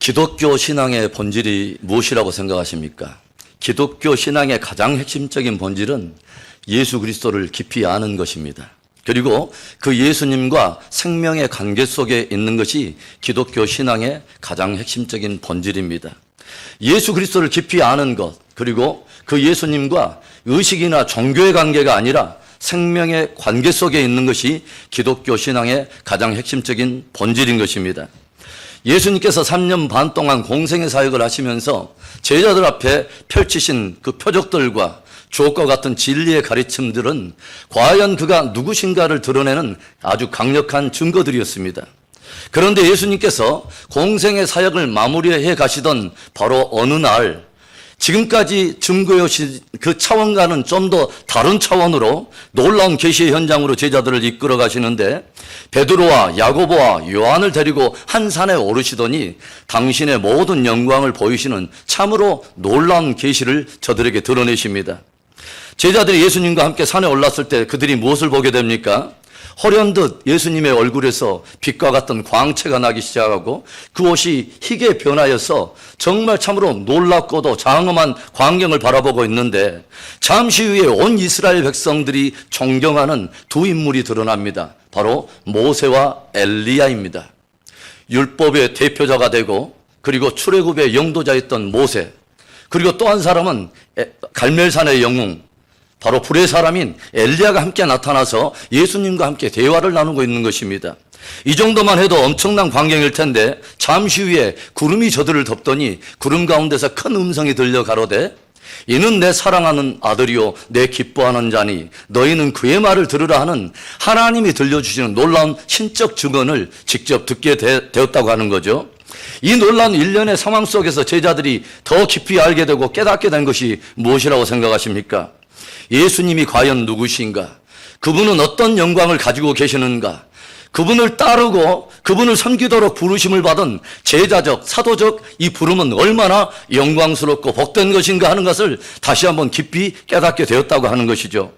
기독교 신앙의 본질이 무엇이라고 생각하십니까? 기독교 신앙의 가장 핵심적인 본질은 예수 그리스도를 깊이 아는 것입니다. 그리고 그 예수님과 생명의 관계 속에 있는 것이 기독교 신앙의 가장 핵심적인 본질입니다. 예수 그리스도를 깊이 아는 것, 그리고 그 예수님과 의식이나 종교의 관계가 아니라 생명의 관계 속에 있는 것이 기독교 신앙의 가장 핵심적인 본질인 것입니다. 예수님께서 3년 반 동안 공생의 사역을 하시면서 제자들 앞에 펼치신 그 표적들과 주옥과 같은 진리의 가르침들은 과연 그가 누구신가를 드러내는 아주 강력한 증거들이었습니다. 그런데 예수님께서 공생의 사역을 마무리해 가시던 바로 어느 날, 지금까지 증거해 오신 그 차원과는 좀 더 다른 차원으로 놀라운 계시의 현장으로 제자들을 이끌어 가시는데, 베드로와 야고보와 요한을 데리고 한 산에 오르시더니 당신의 모든 영광을 보이시는 참으로 놀라운 계시를 저들에게 드러내십니다. 제자들이 예수님과 함께 산에 올랐을 때 그들이 무엇을 보게 됩니까? 호련듯 예수님의 얼굴에서 빛과 같은 광채가 나기 시작하고 그 옷이 희게 변하여서 정말 참으로 놀랍고도 장엄한 광경을 바라보고 있는데, 잠시 후에 온 이스라엘 백성들이 존경하는 두 인물이 드러납니다. 바로 모세와 엘리야입니다. 율법의 대표자가 되고 그리고 출애굽의 영도자였던 모세, 그리고 또 한 사람은 갈멜산의 영웅, 바로 불의 사람인 엘리야가 함께 나타나서 예수님과 함께 대화를 나누고 있는 것입니다. 이 정도만 해도 엄청난 광경일 텐데, 잠시 후에 구름이 저들을 덮더니 구름 가운데서 큰 음성이 들려 가로되, 이는 내 사랑하는 아들이요 내 기뻐하는 자니 너희는 그의 말을 들으라 하는 하나님이 들려주시는 놀라운 신적 증언을 직접 듣게 되었다고 하는 거죠. 이 놀라운 일련의 상황 속에서 제자들이 더 깊이 알게 되고 깨닫게 된 것이 무엇이라고 생각하십니까? 예수님이 과연 누구신가? 그분은 어떤 영광을 가지고 계시는가? 그분을 따르고 그분을 섬기도록 부르심을 받은 제자적, 사도적 이 부름은 얼마나 영광스럽고 복된 것인가 하는 것을 다시 한번 깊이 깨닫게 되었다고 하는 것이죠.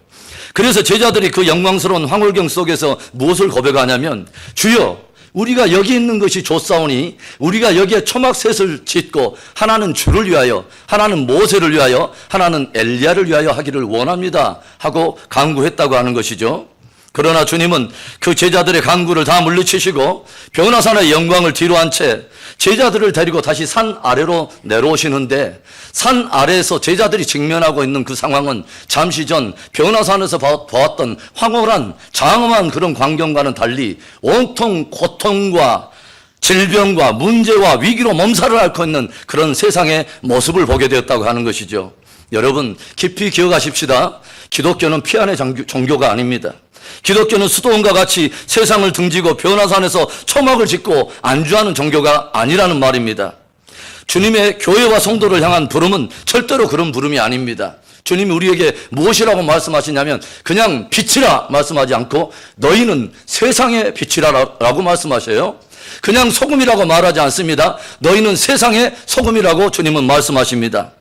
그래서 제자들이 그 영광스러운 황홀경 속에서 무엇을 고백하냐면, 주여, 우리가 여기 있는 것이 좋사오니 우리가 여기에 초막셋을 짓고 하나는 주를 위하여, 하나는 모세를 위하여, 하나는 엘리야를 위하여 하기를 원합니다 하고 간구했다고 하는 것이죠. 그러나 주님은 그 제자들의 간구를 다 물리치시고 변화산의 영광을 뒤로 한 채 제자들을 데리고 다시 산 아래로 내려오시는데, 산 아래에서 제자들이 직면하고 있는 그 상황은 잠시 전 변화산에서 보았던 황홀한 장엄한 그런 광경과는 달리 온통 고통과 질병과 문제와 위기로 몸살을 앓고 있는 그런 세상의 모습을 보게 되었다고 하는 것이죠. 여러분, 깊이 기억하십시다. 기독교는 피안의 종교가 아닙니다. 기독교는 수도원과 같이 세상을 등지고 변화산에서 초막을 짓고 안주하는 종교가 아니라는 말입니다. 주님의 교회와 성도를 향한 부름은 절대로 그런 부름이 아닙니다. 주님이 우리에게 무엇이라고 말씀하시냐면, 그냥 빛이라 말씀하지 않고 너희는 세상의 빛이라고 말씀하셔요. 그냥 소금이라고 말하지 않습니다. 너희는 세상의 소금이라고 주님은 말씀하십니다.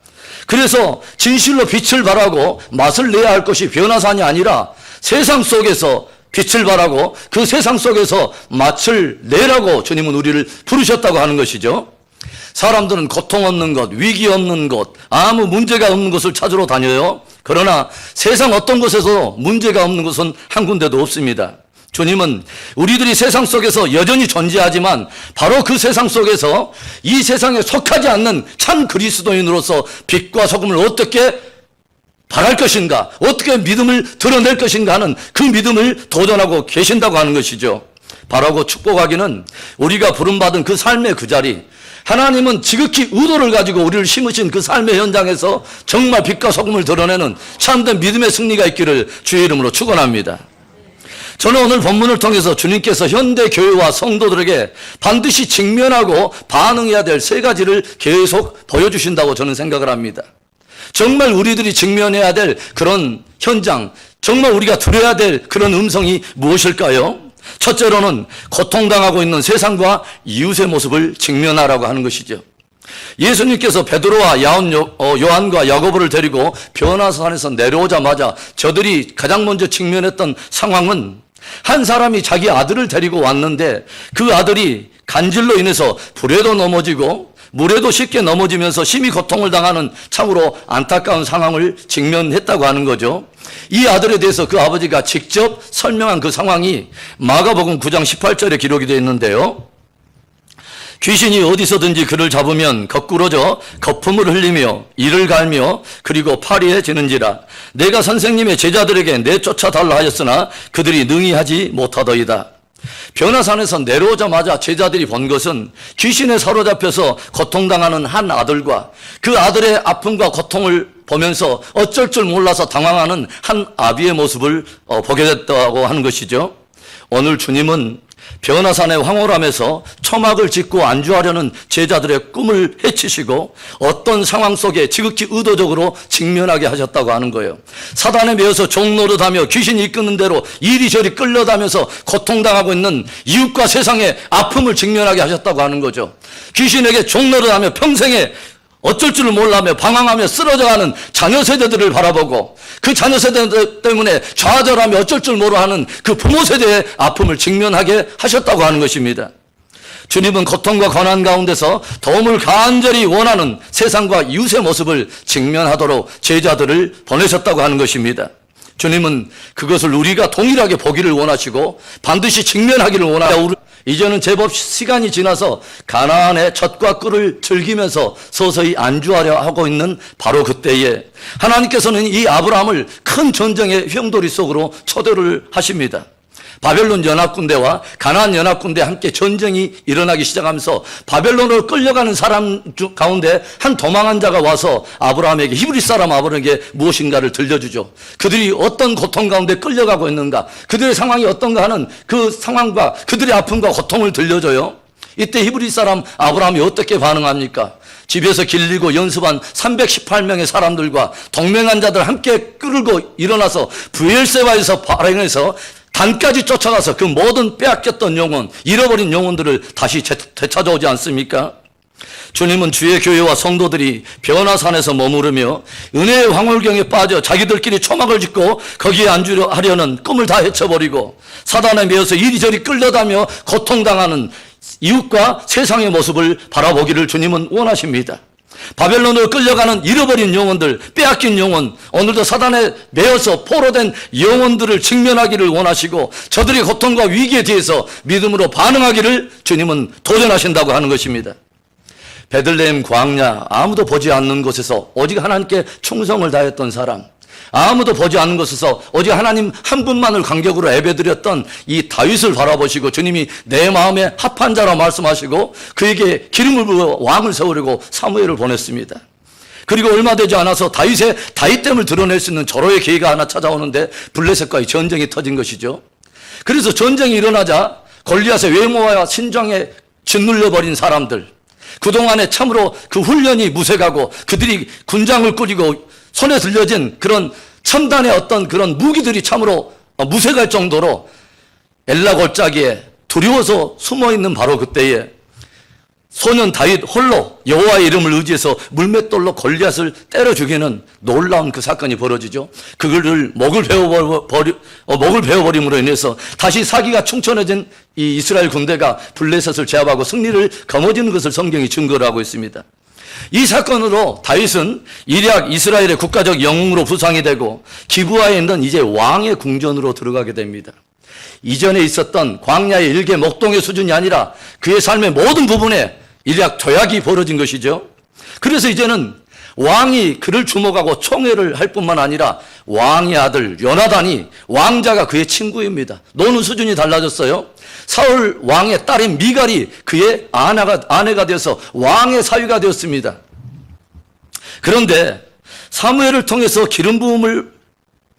그래서 진실로 빛을 발하고 맛을 내야 할 것이 변화산이 아니라 세상 속에서 빛을 발하고 그 세상 속에서 맛을 내라고 주님은 우리를 부르셨다고 하는 것이죠. 사람들은 고통 없는 것, 위기 없는 것, 아무 문제가 없는 것을 찾으러 다녀요. 그러나 세상 어떤 곳에서 문제가 없는 것은 한 군데도 없습니다. 주님은 우리들이 세상 속에서 여전히 존재하지만 바로 그 세상 속에서 이 세상에 속하지 않는 참 그리스도인으로서 빛과 소금을 어떻게 바랄 것인가, 어떻게 믿음을 드러낼 것인가 하는 그 믿음을 도전하고 계신다고 하는 것이죠. 바라고 축복하기는 우리가 부름받은 그 삶의 그 자리, 하나님은 지극히 의도를 가지고 우리를 심으신 그 삶의 현장에서 정말 빛과 소금을 드러내는 참된 믿음의 승리가 있기를 주의 이름으로 축원합니다. 저는 오늘 본문을 통해서 주님께서 현대 교회와 성도들에게 반드시 직면하고 반응해야 될 세 가지를 계속 보여주신다고 저는 생각을 합니다. 정말 우리들이 직면해야 될 그런 현장, 정말 우리가 들어야 될 그런 음성이 무엇일까요? 첫째로는 고통당하고 있는 세상과 이웃의 모습을 직면하라고 하는 것이죠. 예수님께서 베드로와 요한과 야고보를 데리고 변화산에서 내려오자마자 저들이 가장 먼저 직면했던 상황은, 한 사람이 자기 아들을 데리고 왔는데 그 아들이 간질로 인해서 불에도 넘어지고 물에도 쉽게 넘어지면서 심히 고통을 당하는 참으로 안타까운 상황을 직면했다고 하는 거죠. 이 아들에 대해서 그 아버지가 직접 설명한 그 상황이 마가복음 9장 18절에 기록이 되어 있는데요. 귀신이 어디서든지 그를 잡으면 거꾸러져 거품을 흘리며 이를 갈며 그리고 파리에 지는지라. 내가 선생님의 제자들에게 내쫓아달라 하였으나 그들이 능히 하지 못하더이다. 변화산에서 내려오자마자 제자들이 본 것은 귀신에 사로잡혀서 고통당하는 한 아들과 그 아들의 아픔과 고통을 보면서 어쩔 줄 몰라서 당황하는 한 아비의 모습을 보게 됐다고 하는 것이죠. 오늘 주님은 변화산의 황홀함에서 초막을 짓고 안주하려는 제자들의 꿈을 해치시고 어떤 상황 속에 지극히 의도적으로 직면하게 하셨다고 하는 거예요. 사단에 매여서 종노릇하며 귀신이 이끄는 대로 이리저리 끌려다면서 고통당하고 있는 이웃과 세상의 아픔을 직면하게 하셨다고 하는 거죠. 귀신에게 종노릇하며 평생에 어쩔 줄을 몰라며 방황하며 쓰러져가는 자녀 세대들을 바라보고 그 자녀 세대 때문에 좌절하며 어쩔 줄 모르하는 그 부모 세대의 아픔을 직면하게 하셨다고 하는 것입니다. 주님은 고통과 고난 가운데서 도움을 간절히 원하는 세상과 이웃의 모습을 직면하도록 제자들을 보내셨다고 하는 것입니다. 주님은 그것을 우리가 동일하게 보기를 원하시고 반드시 직면하기를 원하시고, 이제는 제법 시간이 지나서 가나안의 젖과 꿀을 즐기면서 서서히 안주하려 하고 있는 바로 그때에 하나님께서는 이 아브라함을 큰 전쟁의 흉돌이 속으로 초대를 하십니다. 바벨론 연합군대와 가나안 연합군대 함께 전쟁이 일어나기 시작하면서 바벨론으로 끌려가는 사람 가운데 한 도망한 자가 와서 아브라함에게, 히브리 사람 아브라함에게 무엇인가를 들려주죠. 그들이 어떤 고통 가운데 끌려가고 있는가, 그들의 상황이 어떤가 하는 그 상황과 그들의 아픔과 고통을 들려줘요. 이때 히브리 사람 아브라함이 어떻게 반응합니까? 집에서 길리고 연습한 318명의 사람들과 동맹한 자들 함께 끌고 일어나서 브엘세바에서 발행해서 단까지 쫓아가서 그 모든 빼앗겼던 영혼, 잃어버린 영혼들을 다시 되찾아오지 않습니까? 주님은 주의 교회와 성도들이 변화산에서 머무르며 은혜의 황홀경에 빠져 자기들끼리 초막을 짓고 거기에 안주하려는 꿈을 다 헤쳐버리고 사단에 매여서 이리저리 끌려다며 고통당하는 이웃과 세상의 모습을 바라보기를 주님은 원하십니다. 바벨론으로 끌려가는 잃어버린 영혼들, 빼앗긴 영혼, 오늘도 사단에 매여서 포로된 영혼들을 직면하기를 원하시고 저들의 고통과 위기에 대해서 믿음으로 반응하기를 주님은 도전하신다고 하는 것입니다. 베들레헴 광야, 아무도 보지 않는 곳에서 오직 하나님께 충성을 다했던 사람, 아무도 보지 않는 곳에서 오직 하나님 한 분만을 간격으로 예배드렸던 이 다윗을 바라보시고 주님이 내 마음에 합한 자라 말씀하시고 그에게 기름을 부어 왕을 세우려고 사무엘을 보냈습니다. 그리고 얼마 되지 않아서 다윗의 다윗됨을 드러낼 수 있는 절호의 기회가 하나 찾아오는데 블레셋과의 전쟁이 터진 것이죠. 그래서 전쟁이 일어나자 골리앗의 외모와 신장에 짓눌려버린 사람들, 그동안에 참으로 그 훈련이 무색하고 그들이 군장을 꾸리고 손에 들려진 그런 첨단의 어떤 그런 무기들이 참으로 무색할 정도로 엘라 골짜기에 두려워서 숨어있는 바로 그때에 소년 다윗 홀로 여호와의 이름을 의지해서 물맷돌로 골리앗을 때려 죽이는 놀라운 그 사건이 벌어지죠. 그거를 목을 베어버림으로 인해서 다시 사기가 충천해진 이 이스라엘 군대가 블레셋을 제압하고 승리를 거머쥐는 것을 성경이 증거를 하고 있습니다. 이 사건으로 다윗은 일약 이스라엘의 국가적 영웅으로 부상이 되고 기브아에 있는 이제 왕의 궁전으로 들어가게 됩니다. 이전에 있었던 광야의 일개 목동의 수준이 아니라 그의 삶의 모든 부분에 일약 도약이 벌어진 것이죠. 그래서 이제는 왕이 그를 주목하고 총애를 할 뿐만 아니라 왕의 아들 요나단이 왕자가 그의 친구입니다. 노는 수준이 달라졌어요. 사울 왕의 딸인 미갈이 그의 아내가 되어서 왕의 사위가 되었습니다. 그런데 사무엘을 통해서 기름 부음을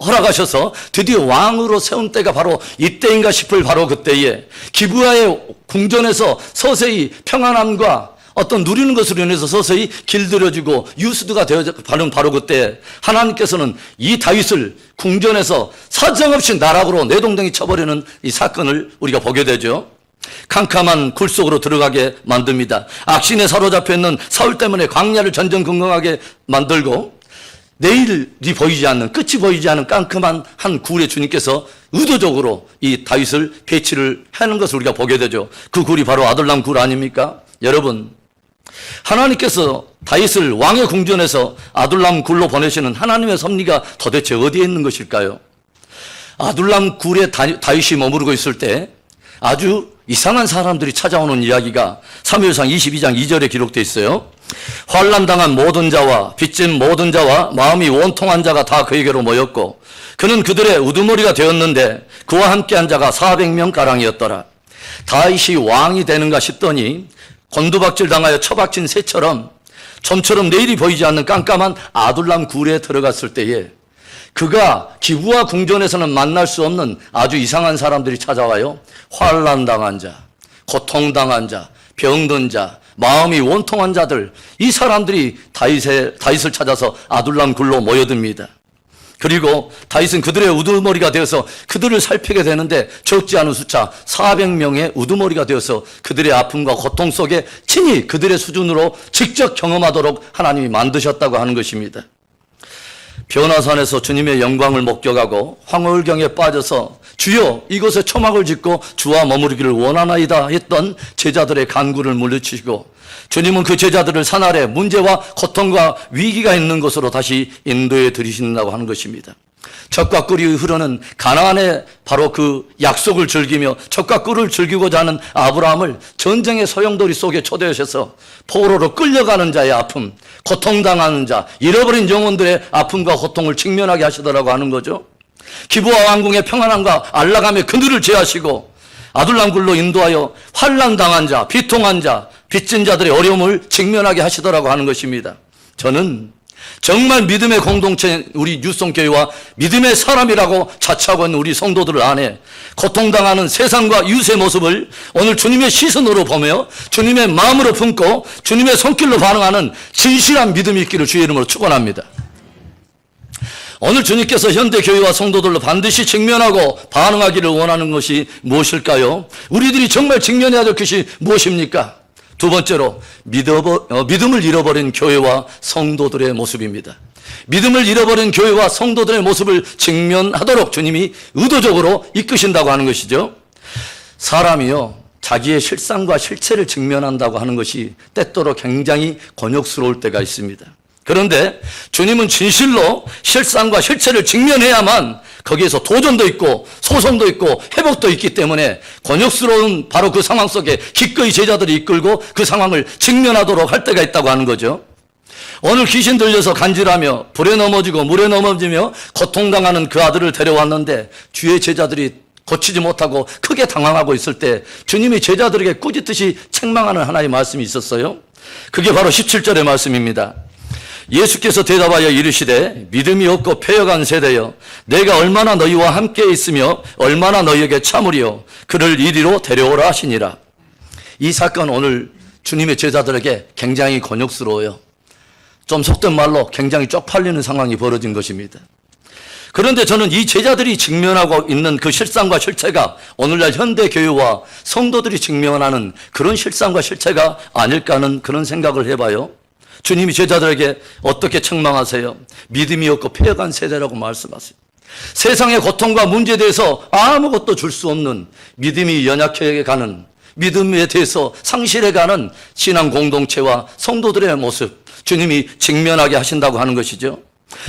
허락하셔서 드디어 왕으로 세운 때가 바로 이때인가 싶을 바로 그때에 기브아의 궁전에서 서서히 평안함과 어떤 누리는 것으로 인해서 서서히 길들여지고 유스드가 되어가는 바로 그때 하나님께서는 이 다윗을 궁전에서 사정없이 나락으로 내동댕이 쳐버리는 이 사건을 우리가 보게 되죠. 캄캄한 굴 속으로 들어가게 만듭니다. 악신에 사로잡혀 있는 사울 때문에 광야를 전전긍긍하게 만들고 내일이 보이지 않는, 끝이 보이지 않는 깜깜한 한 굴에 주님께서 의도적으로 이 다윗을 배치를 하는 것을 우리가 보게 되죠. 그 굴이 바로 아둘람 굴 아닙니까? 여러분, 하나님께서 다윗을 왕의 궁전에서 아둘람 굴로 보내시는 하나님의 섭리가 도대체 어디에 있는 것일까요? 아둘람 굴에 다윗이 머무르고 있을 때 아주 이상한 사람들이 찾아오는 이야기가 사무엘상 22장 2절에 기록되어 있어요. 환난당한 모든 자와 빚진 모든 자와 마음이 원통한 자가 다 그에게로 모였고 그는 그들의 우두머리가 되었는데 그와 함께한 자가 400명가량이었더라. 다윗이 왕이 되는가 싶더니 곤두박질 당하여 처박힌 새처럼 좀처럼 내일이 보이지 않는 깜깜한 아둘람 굴에 들어갔을 때에 그가 기브와 궁전에서는 만날 수 없는 아주 이상한 사람들이 찾아와요. 환난당한 자, 고통당한 자, 병든 자, 마음이 원통한 자들, 이 사람들이 다윗을 찾아서 아둘람 굴로 모여듭니다. 그리고 다윗은 그들의 우두머리가 되어서 그들을 살피게 되는데 적지 않은 숫자 400명의 우두머리가 되어서 그들의 아픔과 고통 속에 친히 그들의 수준으로 직접 경험하도록 하나님이 만드셨다고 하는 것입니다. 변화산에서 주님의 영광을 목격하고 황홀경에 빠져서 주여 이곳에 초막을 짓고 주와 머무르기를 원하나이다 했던 제자들의 간구를 물리치시고 주님은 그 제자들을 산 아래 문제와 고통과 위기가 있는 곳으로 다시 인도해 들이신다고 하는 것입니다. 젖과 꿀이 흐르는 가나안의 바로 그 약속을 즐기며 젖과 꿀을 즐기고자 하는 아브라함을 전쟁의 소용돌이 속에 초대하셔서 포로로 끌려가는 자의 아픔, 고통당하는 자, 잃어버린 영혼들의 아픔과 고통을 직면하게 하시더라고 하는 거죠. 기브와 왕궁의 평안함과 안락함에 그늘을 제하시고 아둘람 굴로 인도하여 환난당한 자, 비통한 자, 빚진 자들의 어려움을 직면하게 하시더라고 하는 것입니다. 저는 정말 믿음의 공동체 우리 뉴송교회와 믿음의 사람이라고 자처하고 있는 우리 성도들 안에 고통당하는 세상과 이웃의 모습을 오늘 주님의 시선으로 보며 주님의 마음으로 품고 주님의 손길로 반응하는 진실한 믿음이 있기를 주의 이름으로 축원합니다. 오늘 주님께서 현대교회와 성도들로 반드시 직면하고 반응하기를 원하는 것이 무엇일까요? 우리들이 정말 직면해야 될 것이 무엇입니까? 두 번째로 믿음을 잃어버린 교회와 성도들의 모습입니다. 믿음을 잃어버린 교회와 성도들의 모습을 직면하도록 주님이 의도적으로 이끄신다고 하는 것이죠. 사람이요 자기의 실상과 실체를 직면한다고 하는 것이 때때로 굉장히 곤욕스러울 때가 있습니다. 그런데 주님은 진실로 실상과 실체를 직면해야만 거기에서 도전도 있고 소송도 있고 회복도 있기 때문에 곤욕스러운 바로 그 상황 속에 기꺼이 제자들이 이끌고 그 상황을 직면하도록 할 때가 있다고 하는 거죠. 오늘 귀신 들려서 간질하며 불에 넘어지고 물에 넘어지며 고통당하는 그 아들을 데려왔는데 주의 제자들이 고치지 못하고 크게 당황하고 있을 때 주님이 제자들에게 꾸짖듯이 책망하는 하나의 말씀이 있었어요. 그게 바로 17절의 말씀입니다. 예수께서 대답하여 이르시되 믿음이 없고 패역한 세대여 내가 얼마나 너희와 함께 있으며 얼마나 너희에게 참으리요 그를 이리로 데려오라 하시니라. 이 사건 오늘 주님의 제자들에게 굉장히 곤욕스러워요. 좀 속된 말로 굉장히 쪽팔리는 상황이 벌어진 것입니다. 그런데 저는 이 제자들이 직면하고 있는 그 실상과 실체가 오늘날 현대교회와 성도들이 직면하는 그런 실상과 실체가 아닐까 하는 그런 생각을 해봐요. 주님이 제자들에게 어떻게 책망하세요? 믿음이 없고 패역한 세대라고 말씀하세요. 세상의 고통과 문제에 대해서 아무것도 줄 수 없는 믿음이 연약해가는 믿음에 대해서 상실해가는 신앙 공동체와 성도들의 모습 주님이 직면하게 하신다고 하는 것이죠.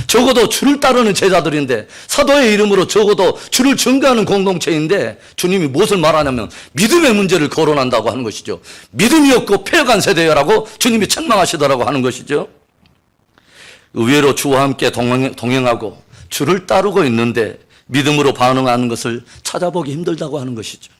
적어도 주를 따르는 제자들인데 사도의 이름으로 적어도 주를 증거하는 공동체인데 주님이 무엇을 말하냐면 믿음의 문제를 거론한다고 하는 것이죠. 믿음이 없고 패역한 세대라고 주님이 책망하시더라고 하는 것이죠. 의외로 주와 함께 동행하고 주를 따르고 있는데 믿음으로 반응하는 것을 찾아보기 힘들다고 하는 것이죠.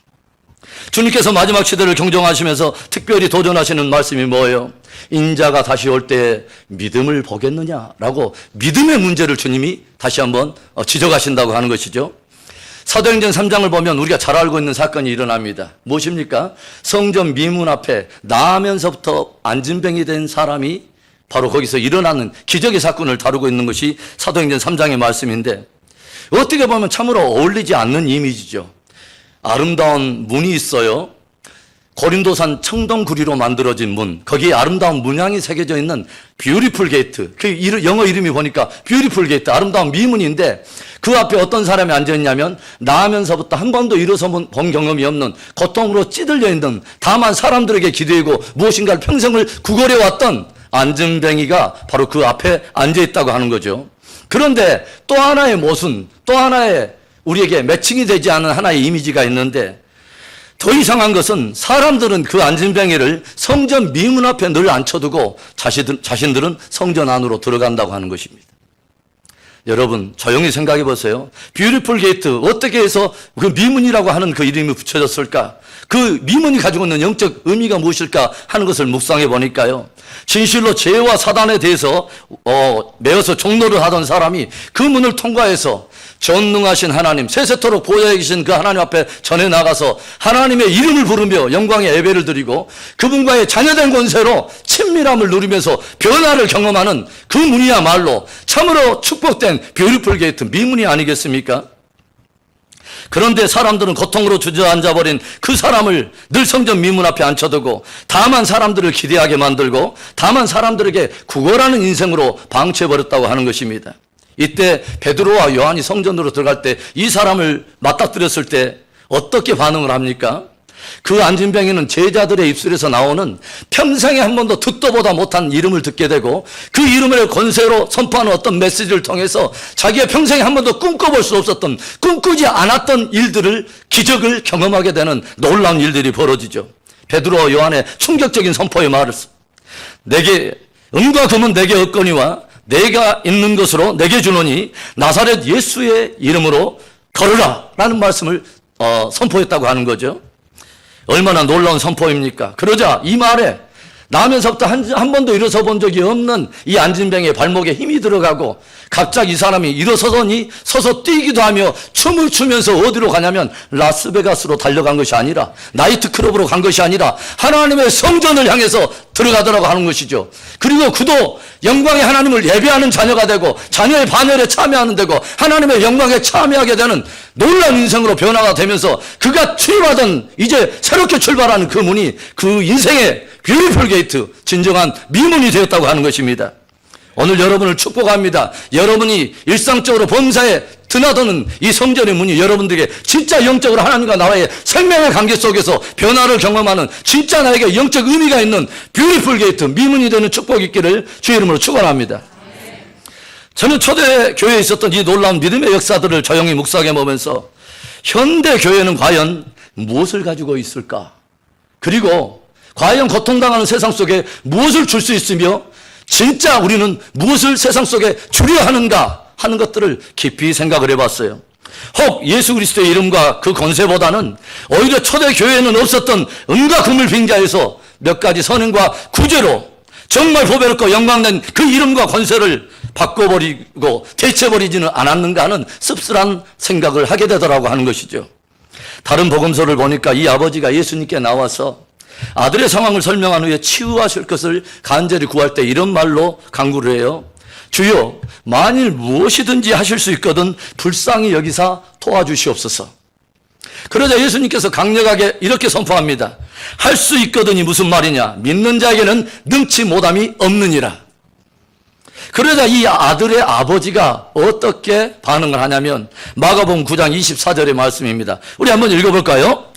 주님께서 마지막 시대를 경정하시면서 특별히 도전하시는 말씀이 뭐예요? 인자가 다시 올 때 믿음을 보겠느냐라고 믿음의 문제를 주님이 다시 한번 지적하신다고 하는 것이죠. 사도행전 3장을 보면 우리가 잘 알고 있는 사건이 일어납니다. 무엇입니까? 성전 미문 앞에 나면서부터 안진병이 된 사람이 바로 거기서 일어나는 기적의 사건을 다루고 있는 것이 사도행전 3장의 말씀인데 어떻게 보면 참으로 어울리지 않는 이미지죠. 아름다운 문이 있어요. 고린도산 청동구리로 만들어진 문, 거기에 아름다운 문양이 새겨져 있는 뷰티풀 게이트, 그 영어 이름이 보니까 뷰티풀 게이트, 아름다운 미문인데 그 앞에 어떤 사람이 앉아있냐면 나면서부터 한 번도 일어서 본 경험이 없는 고통으로 찌들려 있는, 다만 사람들에게 기대고 무엇인가를 평생을 구걸해왔던 안진뱅이가 바로 그 앞에 앉아있다고 하는 거죠. 그런데 또 하나의 모순, 또 하나의 우리에게 매칭이 되지 않은 하나의 이미지가 있는데, 더 이상한 것은 사람들은 그 안진뱅이를 성전 미문 앞에 늘 앉혀두고 자신들은 성전 안으로 들어간다고 하는 것입니다. 여러분 조용히 생각해 보세요. 뷰티풀 게이트, 어떻게 해서 그 미문이라고 하는 그 이름이 붙여졌을까? 그 미문이 가지고 있는 영적 의미가 무엇일까 하는 것을 묵상해 보니까요, 진실로 죄와 사단에 대해서 매어서 종노를 하던 사람이 그 문을 통과해서 전능하신 하나님, 세세토록 보좌에 계신 그 하나님 앞에 전해 나가서 하나님의 이름을 부르며 영광의 예배를 드리고 그분과의 자녀된 권세로 친밀함을 누리면서 변화를 경험하는 그 문이야말로 참으로 축복된 뷰티풀 게이트, 미문이 아니겠습니까? 그런데 사람들은 고통으로 주저앉아버린 그 사람을 늘 성전 미문 앞에 앉혀두고 다만 사람들을 기대하게 만들고 다만 사람들에게 구걸하는 인생으로 방치해버렸다고 하는 것입니다. 이때 베드로와 요한이 성전으로 들어갈 때 이 사람을 맞닥뜨렸을 때 어떻게 반응을 합니까? 그 안진뱅이는 제자들의 입술에서 나오는 평생에 한 번도 듣도 보다 못한 이름을 듣게 되고 그 이름을 권세로 선포하는 어떤 메시지를 통해서 자기가 평생에 한 번도 꿈꿔볼 수 없었던, 꿈꾸지 않았던 일들을, 기적을 경험하게 되는 놀라운 일들이 벌어지죠. 베드로와 요한의 충격적인 선포의 말을, 내게 은과 금은 내게 얻거니와 내가 있는 것으로 내게 주노니 나사렛 예수의 이름으로 걸으라 라는 말씀을 선포했다고 하는 거죠. 얼마나 놀라운 선포입니까? 그러자 이 말에 나면서부터 한 번도 일어서 본 적이 없는 이 안진뱅이의 발목에 힘이 들어가고 갑자기 이 사람이 일어서더니 서서 뛰기도 하며 춤을 추면서 어디로 가냐면 라스베가스로 달려간 것이 아니라, 나이트클럽으로 간 것이 아니라 하나님의 성전을 향해서 들어가더라고 하는 것이죠. 그리고 그도 영광의 하나님을 예배하는 자녀가 되고 자녀의 반열에 참여하는 되고 하나님의 영광에 참여하게 되는 놀라운 인생으로 변화가 되면서 그가 출발하던, 이제 새롭게 출발하는 그 문이 그 인생의 뷰티풀 게이트, 진정한 미문이 되었다고 하는 것입니다. 오늘 여러분을 축복합니다. 여러분이 일상적으로 범사에 드나드는 이 성전의 문이 여러분들에게 진짜 영적으로 하나님과 나와의 생명의 관계 속에서 변화를 경험하는, 진짜 나에게 영적 의미가 있는 뷰티풀 게이트, 미문이 되는 축복이 있기를 주의 이름으로 축원합니다. 저는 초대 교회에 있었던 이 놀라운 믿음의 역사들을 조용히 묵상해 보면서 현대 교회는 과연 무엇을 가지고 있을까? 그리고 과연 고통당하는 세상 속에 무엇을 줄 수 있으며 진짜 우리는 무엇을 세상 속에 주려 하는가 하는 것들을 깊이 생각을 해봤어요. 혹 예수 그리스도의 이름과 그 권세보다는 오히려 초대 교회에는 없었던 은과 금을 빙자해서 몇 가지 선행과 구제로 정말 보배롭고 영광된 그 이름과 권세를 바꿔버리고 대체버리지는 않았는가 하는 씁쓸한 생각을 하게 되더라고 하는 것이죠. 다른 복음서를 보니까 이 아버지가 예수님께 나와서 아들의 상황을 설명한 후에 치유하실 것을 간절히 구할 때 이런 말로 간구를 해요. 주여, 만일 무엇이든지 하실 수 있거든 불쌍히 여기사 도와주시옵소서. 그러자 예수님께서 강력하게 이렇게 선포합니다. 할 수 있거든이 무슨 말이냐? 믿는 자에게는 능치 못함이 없느니라. 그러자 이 아들의 아버지가 어떻게 반응을 하냐면 마가복음 9장 24절의 말씀입니다. 우리 한번 읽어볼까요?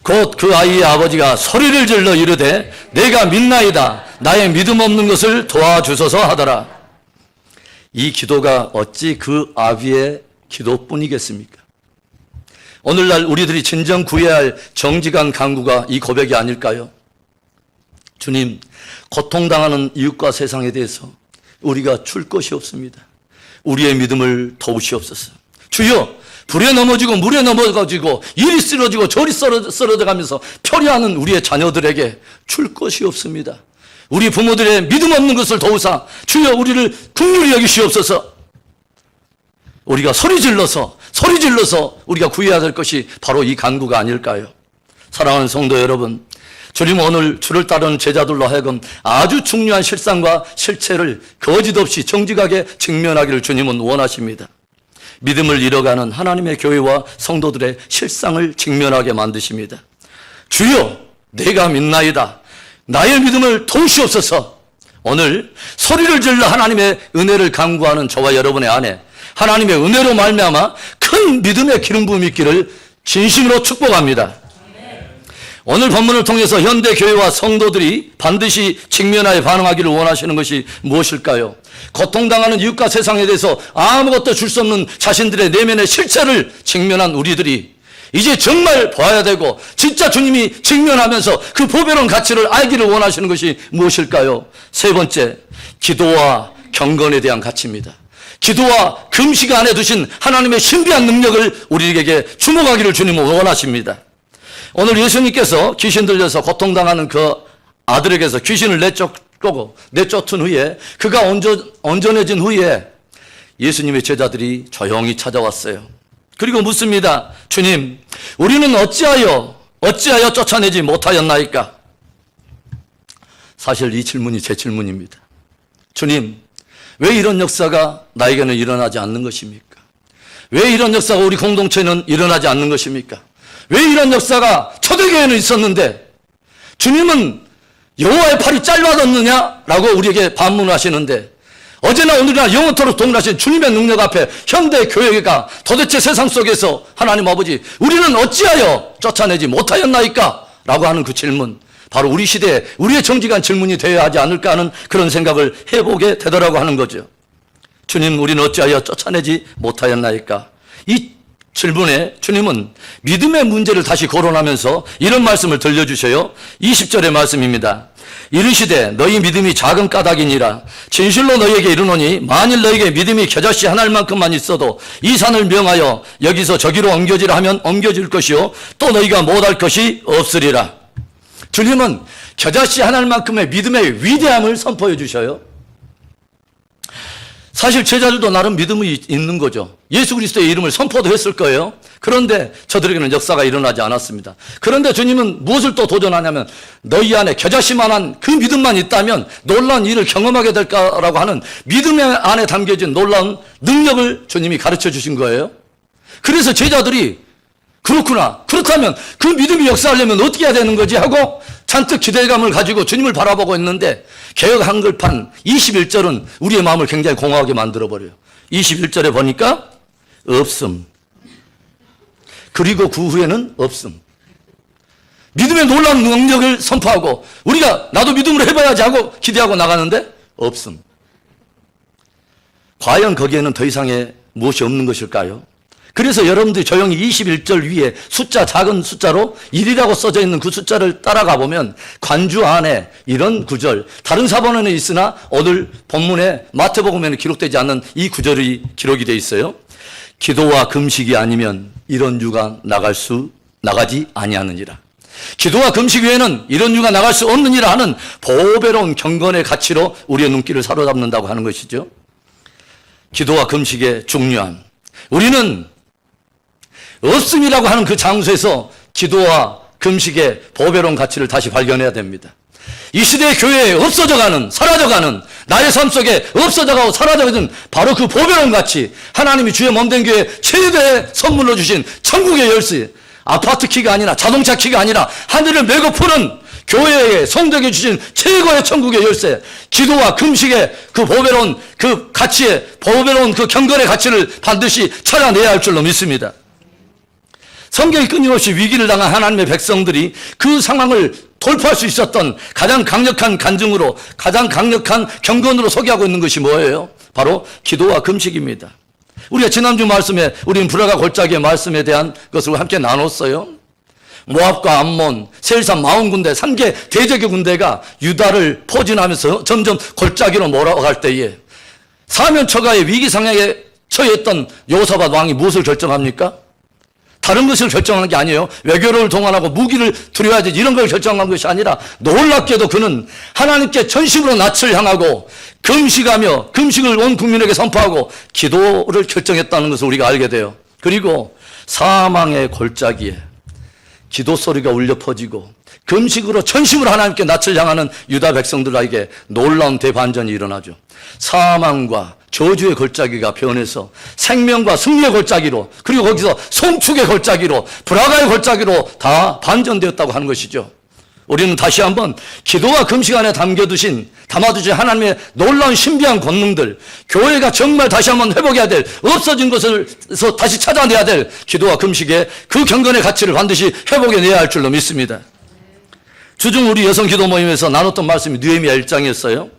곧 그 아이의 아버지가 소리를 질러 이르되 내가 믿나이다. 나의 믿음 없는 것을 도와주소서 하더라. 이 기도가 어찌 그 아비의 기도뿐이겠습니까? 오늘날 우리들이 진정 구해야 할 정직한 간구가 이 고백이 아닐까요? 주님, 고통당하는 이웃과 세상에 대해서 우리가 줄 것이 없습니다. 우리의 믿음을 도우시옵소서. 주여, 불에 넘어지고 물에 넘어가지고 이리 쓰러지고 저리 쓰러져가면서 표리하는 우리의 자녀들에게 줄 것이 없습니다. 우리 부모들의 믿음 없는 것을 도우사 주여 우리를 긍휼히 여기시옵소서. 우리가 소리 질러서 우리가 구해야 될 것이 바로 이 간구가 아닐까요? 사랑하는 성도 여러분, 주님 오늘 주를 따르는 제자들로 하여금 아주 중요한 실상과 실체를 거짓 없이 정직하게 직면하기를 주님은 원하십니다. 믿음을 잃어가는 하나님의 교회와 성도들의 실상을 직면하게 만드십니다. 주여, 내가 믿나이다. 나의 믿음을 도우시옵소서. 오늘 소리를 질러 하나님의 은혜를 간구하는 저와 여러분의 안에 하나님의 은혜로 말미암아 큰 믿음의 기름 부음이 있기를 진심으로 축복합니다. 오늘 본문을 통해서 현대 교회와 성도들이 반드시 직면하여 반응하기를 원하시는 것이 무엇일까요? 고통당하는 이웃과 세상에 대해서 아무것도 줄 수 없는 자신들의 내면의 실체를 직면한 우리들이 이제 정말 봐야 되고 진짜 주님이 직면하면서 그 보배로운 가치를 알기를 원하시는 것이 무엇일까요? 세 번째, 기도와 경건에 대한 가치입니다. 기도와 금식 안에 두신 하나님의 신비한 능력을 우리에게 주목하기를 주님은 원하십니다. 오늘 예수님께서 귀신 들려서 고통당하는 그 아들에게서 귀신을 내쫓은 후에 그가 온전해진 후에 예수님의 제자들이 조용히 찾아왔어요. 그리고 묻습니다. 주님, 우리는 어찌하여 쫓아내지 못하였나이까? 사실 이 질문이 제 질문입니다. 주님, 왜 이런 역사가 나에게는 일어나지 않는 것입니까? 왜 이런 역사가 우리 공동체는 일어나지 않는 것입니까? 왜 이런 역사가 초대교회는 있었는데 주님은 여호와의 팔이 짧아졌느냐라고 우리에게 반문하시는데 어제나 오늘이나 영원토록 동일하신 주님의 능력 앞에 현대 교회가 도대체 세상 속에서 하나님 아버지 우리는 어찌하여 쫓아내지 못하였나이까? 라고 하는 그 질문, 바로 우리 시대에 우리의 정직한 질문이 되어야 하지 않을까 하는 그런 생각을 해보게 되더라고 하는 거죠. 주님, 우리는 어찌하여 쫓아내지 못하였나이까? 이 질문에 주님은 믿음의 문제를 다시 거론하면서 이런 말씀을 들려주셔요. 20절의 말씀입니다. 이르시되 너희 믿음이 작은 까닭이니라. 진실로 너희에게 이르노니 만일 너희에게 믿음이 겨자씨 하나만큼만 있어도 이 산을 명하여 여기서 저기로 옮겨지라 하면 옮겨질 것이요 또 너희가 못할 것이 없으리라. 주님은 겨자씨 하나만큼의 믿음의 위대함을 선포해 주셔요. 사실 제자들도 나름 믿음이 있는 거죠. 예수 그리스도의 이름을 선포도 했을 거예요. 그런데 저들에게는 역사가 일어나지 않았습니다. 그런데 주님은 무엇을 또 도전하냐면 너희 안에 겨자씨만한 그 믿음만 있다면 놀라운 일을 경험하게 될까라고 하는 믿음의 안에 담겨진 놀라운 능력을 주님이 가르쳐 주신 거예요. 그래서 제자들이 그렇구나, 그렇다면 그 믿음이 역사하려면 어떻게 해야 되는 거지 하고 잔뜩 기대감을 가지고 주님을 바라보고 있는데 개역 한글판 21절은 우리의 마음을 굉장히 공허하게 만들어버려요. 21절에 보니까 없음, 그리고 그 후에는 없음. 믿음의 놀라운 능력을 선포하고 우리가 나도 믿음으로 해봐야지 하고 기대하고 나가는데 없음. 과연 거기에는 더 이상의 무엇이 없는 것일까요? 그래서 여러분들이 조용히 21절 위에 숫자, 작은 숫자로 1이라고 써져 있는 그 숫자를 따라가 보면 관주 안에 이런 구절, 다른 사본에는 있으나 오늘 본문에 마태복음에는 기록되지 않는 이 구절이 기록이 되어 있어요. 기도와 금식이 아니면 이런 유가 나가지 아니하느니라. 기도와 금식 외에는 이런 유가 나갈 수 없느니라 하는 보배로운 경건의 가치로 우리의 눈길을 사로잡는다고 하는 것이죠. 기도와 금식의 중요함. 우리는 없음이라고 하는 그 장소에서 기도와 금식의 보배로운 가치를 다시 발견해야 됩니다. 이 시대의 교회에 없어져가는, 사라져가는, 나의 삶 속에 없어져가고 사라져가는 바로 그 보배로운 가치, 하나님이 주의 몸된 교회 최대의 선물로 주신 천국의 열쇠, 아파트 키가 아니라 자동차 키가 아니라 하늘을 메고 푸는 교회에 성도에게 주신 최고의 천국의 열쇠, 기도와 금식의 그 보배로운 그 가치의 보배로운 그 경건의 가치를 반드시 찾아내야 할 줄로 믿습니다. 성경이 끊임없이 위기를 당한 하나님의 백성들이 그 상황을 돌파할 수 있었던 가장 강력한 간증으로, 가장 강력한 경건으로 소개하고 있는 것이 뭐예요? 바로 기도와 금식입니다. 우리가 지난주 말씀에 우리는 불화가 골짜기의 말씀에 대한 것을 함께 나눴어요. 모압과 암몬, 세일산 40군데, 3개 대적의 군대가 유다를 포진하면서 점점 골짜기로 몰아갈 때에 사면초가의 위기 상황에 처했던 여호사밧 왕이 무엇을 결정합니까? 다른 것을 결정하는 게 아니에요. 외교를 동원하고 무기를 두려워야지 이런 걸 결정한 것이 아니라 놀랍게도 그는 하나님께 전심으로 낯을 향하고 금식하며 금식을 온 국민에게 선포하고 기도를 결정했다는 것을 우리가 알게 돼요. 그리고 사망의 골짜기에 기도 소리가 울려 퍼지고 금식으로 전심으로 하나님께 낯을 향하는 유다 백성들에게 놀라운 대반전이 일어나죠. 사망과 저주의 골짜기가 변해서 생명과 승리의 골짜기로, 그리고 거기서 송축의 골짜기로, 불화가의 골짜기로 다 반전되었다고 하는 것이죠. 우리는 다시 한번 기도와 금식 안에 담아두신 하나님의 놀라운 신비한 권능들, 교회가 정말 다시 한번 회복해야 될, 없어진 것에서 다시 찾아내야 될 기도와 금식의 그 경건의 가치를 반드시 회복해내야 할 줄로 믿습니다. 주중 우리 여성 기도 모임에서 나눴던 말씀이 느헤미야 1장이었어요.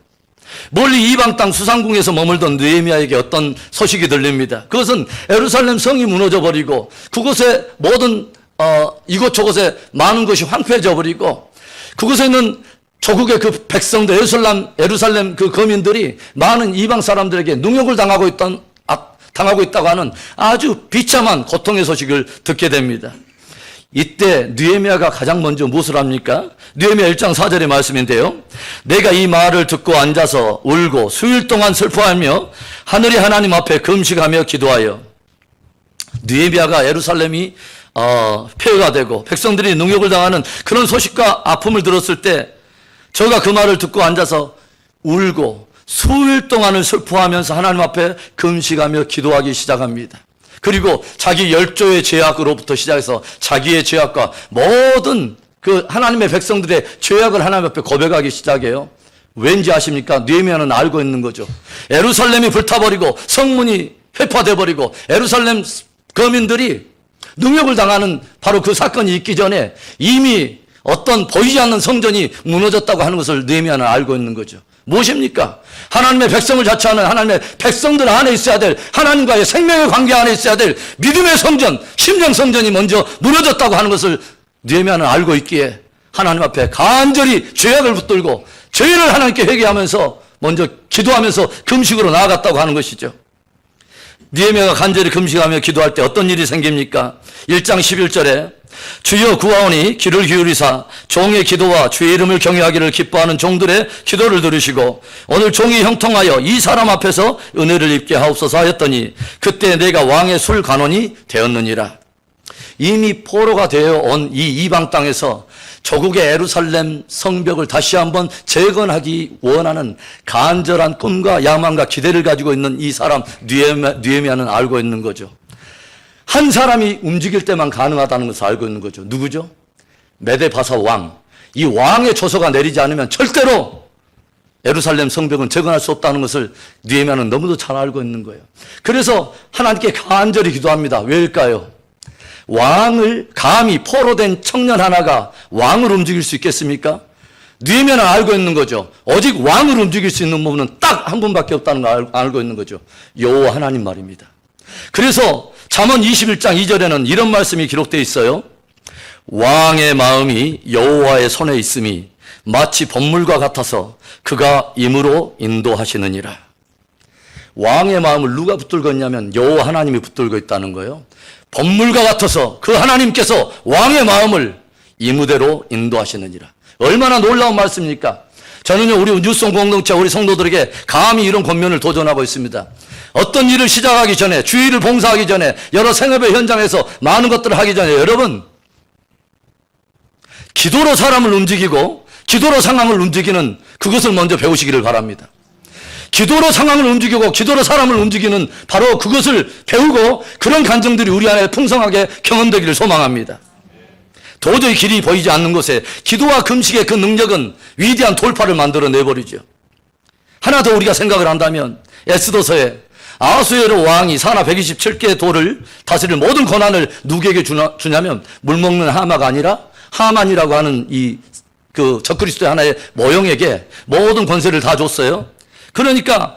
멀리 이방 땅 수상궁에서 머물던 느헤미야에게 어떤 소식이 들립니다. 그것은 예루살렘 성이 무너져 버리고 그곳에 모든 이곳저곳에 많은 것이 황폐해져 버리고 그곳에 있는 조국의 그 백성들, 예루살렘 그 거민들이 많은 이방 사람들에게 능욕을 당하고 있다고 하는 아주 비참한 고통의 소식을 듣게 됩니다. 이때 느헤미야가 가장 먼저 무엇을 합니까? 느헤미야 1장 4절의 말씀인데요. 내가 이 말을 듣고 앉아서 울고 수일 동안 슬퍼하며 하늘의 하나님 앞에 금식하며 기도하여. 느헤미야가 예루살렘이 폐허가 되고 백성들이 능욕을 당하는 그런 소식과 아픔을 들었을 때 저가 그 말을 듣고 앉아서 울고 수일 동안을 슬퍼하면서 하나님 앞에 금식하며 기도하기 시작합니다. 그리고 자기 열조의 죄악으로부터 시작해서 자기의 죄악과 모든 그 하나님의 백성들의 죄악을 하나님 앞에 고백하기 시작해요. 왠지 아십니까? 느헤미야는 알고 있는 거죠. 예루살렘이 불타버리고 성문이 회파돼 버리고 예루살렘 거민들이 능욕을 당하는 바로 그 사건이 있기 전에 이미 어떤 보이지 않는 성전이 무너졌다고 하는 것을 느헤미야는 알고 있는 거죠. 무엇입니까? 하나님의 백성을 자처하는 하나님의 백성들 안에 있어야 될, 하나님과의 생명의 관계 안에 있어야 될 믿음의 성전, 심령 성전이 먼저 무너졌다고 하는 것을 느헤미야는 알고 있기에 하나님 앞에 간절히 죄악을 붙들고 죄를 하나님께 회개하면서 먼저 기도하면서 금식으로 나아갔다고 하는 것이죠. 느헤미야가 간절히 금식하며 기도할 때 어떤 일이 생깁니까? 1장 11절에 주여 구하오니 귀를 기울이사 종의 기도와 주의 이름을 경외하기를 기뻐하는 종들의 기도를 들으시고 오늘 종이 형통하여 이 사람 앞에서 은혜를 입게 하옵소서 하였더니 그때 내가 왕의 술 간원이 되었느니라. 이미 포로가 되어 온 이 이방 땅에서 조국의 예루살렘 성벽을 다시 한번 재건하기 원하는 간절한 꿈과 야망과 기대를 가지고 있는 이 사람 느헤미야는 알고 있는 거죠. 한 사람이 움직일 때만 가능하다는 것을 알고 있는 거죠. 누구죠? 메데바사 왕. 이 왕의 조서가 내리지 않으면 절대로 예루살렘 성벽은 재건할 수 없다는 것을 느헤미야는 너무도 잘 알고 있는 거예요. 그래서 하나님께 간절히 기도합니다. 왜일까요? 왕을 감히 포로된 청년 하나가 왕을 움직일 수 있겠습니까? 느헤미야는 알고 있는 거죠. 오직 왕을 움직일 수 있는 분은 딱 한 분밖에 없다는 걸 알고 있는 거죠. 여호와 하나님 말입니다. 그래서 잠언 21장 2절에는 이런 말씀이 기록되어 있어요. 왕의 마음이 여호와의 손에 있음이 마치 번물과 같아서 그가 임으로 인도하시느니라. 왕의 마음을 누가 붙들고 있냐면 여호와 하나님이 붙들고 있다는 거예요. 번물과 같아서 그 하나님께서 왕의 마음을 임의대로 인도하시느니라. 얼마나 놀라운 말씀입니까? 저는요, 우리 뉴스송 공동체, 우리 성도들에게 감히 이런 권면을 도전하고 있습니다. 어떤 일을 시작하기 전에, 주일을 봉사하기 전에, 여러 생업의 현장에서 많은 것들을 하기 전에 여러분, 기도로 사람을 움직이고 기도로 상황을 움직이는 그것을 먼저 배우시기를 바랍니다. 기도로 상황을 움직이고 기도로 사람을 움직이는 바로 그것을 배우고 그런 감정들이 우리 안에 풍성하게 경험되기를 소망합니다. 도저히 길이 보이지 않는 곳에 기도와 금식의 그 능력은 위대한 돌파를 만들어 내버리죠. 하나 더 우리가 생각을 한다면 에스더서에 아하수에로 왕이 산하 127개의 돌을 다스릴 모든 권한을 누구에게 주냐면 물먹는 하마가 아니라 하만이라고 하는 그 적그리스도의 하나의 모형에게 모든 권세를 다 줬어요. 그러니까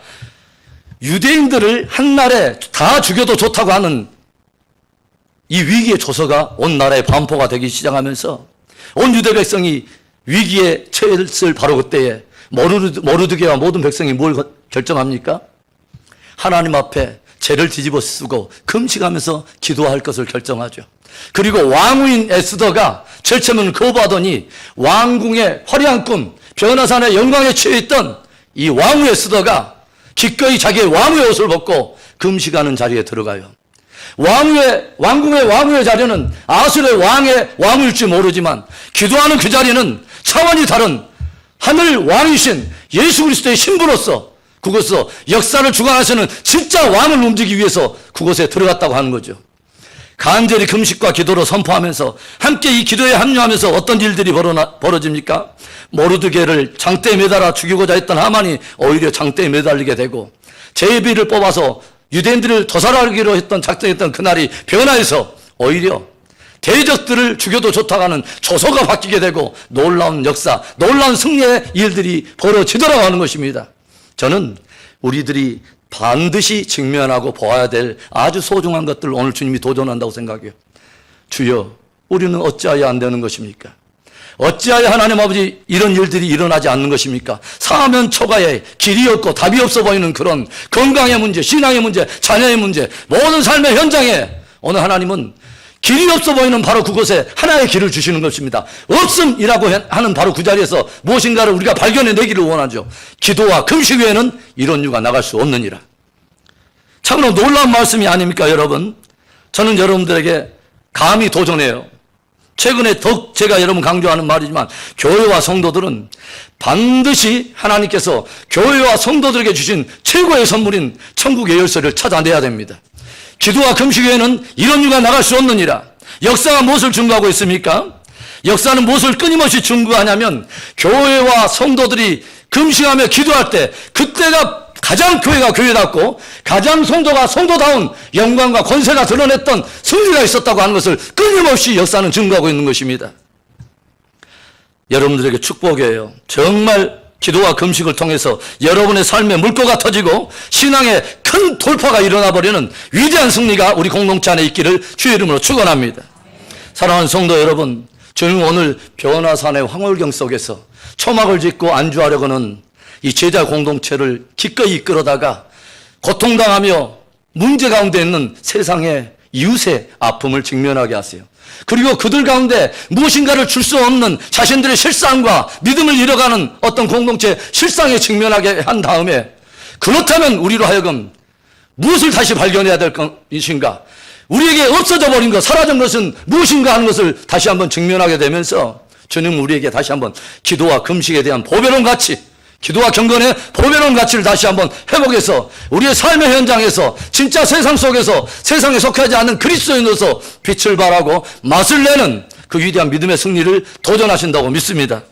유대인들을 한날에 다 죽여도 좋다고 하는 이 위기의 조서가 온 나라에 반포가 되기 시작하면서 온 유대 백성이 위기에 처했을 바로 그때에 모르드게와 모든 백성이 뭘 결정합니까? 하나님 앞에 죄를 뒤집어 쓰고 금식하면서 기도할 것을 결정하죠. 그리고 왕후인 에스더가 절체문을 거부하더니 왕궁의 화려한 꿈, 변화산의 영광에 취해있던 이 왕후 에스더가 기꺼이 자기의 왕후의 옷을 벗고 금식하는 자리에 들어가요. 왕궁의 왕후의 자리는 아수르의 왕의 왕후일지 모르지만 기도하는 그 자리는 차원이 다른 하늘 왕이신 예수 그리스도의 신부로서 그곳에서 역사를 주관하시는 진짜 왕을 움직이기 위해서 그곳에 들어갔다고 하는 거죠. 간절히 금식과 기도로 선포하면서 함께 이 기도에 합류하면서 어떤 일들이 벌어집니까? 모르드게를 장대에 매달아 죽이고자 했던 하만이 오히려 장대에 매달리게 되고, 제비를 뽑아서 유대인들을 도살하기로 했던 작정했던 그날이 변화해서 오히려 대적들을 죽여도 좋다고 하는 조서가 바뀌게 되고, 놀라운 역사, 놀라운 승리의 일들이 벌어지더라고 하는 것입니다. 저는 우리들이 반드시 직면하고 보아야 될 아주 소중한 것들을 오늘 주님이 도전한다고 생각해요. 주여, 우리는 어찌하여 안 되는 것입니까? 어찌하여 하나님 아버지 이런 일들이 일어나지 않는 것입니까? 사면 초가에 길이 없고 답이 없어 보이는 그런 건강의 문제, 신앙의 문제, 자녀의 문제, 모든 삶의 현장에 오늘 하나님은 길이 없어 보이는 바로 그곳에 하나의 길을 주시는 것입니다. 없음이라고 하는 바로 그 자리에서 무엇인가를 우리가 발견해내기를 원하죠. 기도와 금식 외에는 이런 이유가 나갈 수 없느니라. 참으로 놀라운 말씀이 아닙니까, 여러분? 저는 여러분들에게 감히 도전해요. 최근에 더욱 제가 여러분 강조하는 말이지만, 교회와 성도들은 반드시 하나님께서 교회와 성도들에게 주신 최고의 선물인 천국의 열쇠를 찾아내야 됩니다. 기도와 금식 외에는 이런 이유가 나갈 수 없느니라. 역사가 무엇을 증거하고 있습니까? 역사는 무엇을 끊임없이 증거하냐면, 교회와 성도들이 금식하며 기도할 때 그때가 가장 교회가 교회답고 가장 성도가 성도다운 영광과 권세가 드러냈던 승리가 있었다고 하는 것을 끊임없이 역사는 증거하고 있는 것입니다. 여러분들에게 축복이에요. 정말 기도와 금식을 통해서 여러분의 삶에 물꼬가 터지고 신앙의 큰 돌파가 일어나버리는 위대한 승리가 우리 공동체 안에 있기를 주의 이름으로 축원합니다. 사랑하는 성도 여러분, 저는 오늘 변화산의 황홀경 속에서 초막을 짓고 안주하려고는 이 제자 공동체를 기꺼이 이끌어다가 고통당하며 문제 가운데 있는 세상의 이웃의 아픔을 직면하게 하세요. 그리고 그들 가운데 무엇인가를 줄 수 없는 자신들의 실상과 믿음을 잃어가는 어떤 공동체 실상에 직면하게 한 다음에, 그렇다면 우리로 하여금 무엇을 다시 발견해야 될 것인가, 우리에게 없어져 버린 것, 사라진 것은 무엇인가 하는 것을 다시 한번 직면하게 되면서 주님 우리에게 다시 한번 기도와 금식에 대한 보배로운 가치, 기도와 경건의 보배로운 가치를 다시 한번 회복해서 우리의 삶의 현장에서 진짜 세상 속에서 세상에 속하지 않는 그리스도인으로서 빛을 발하고 맛을 내는 그 위대한 믿음의 승리를 도전하신다고 믿습니다.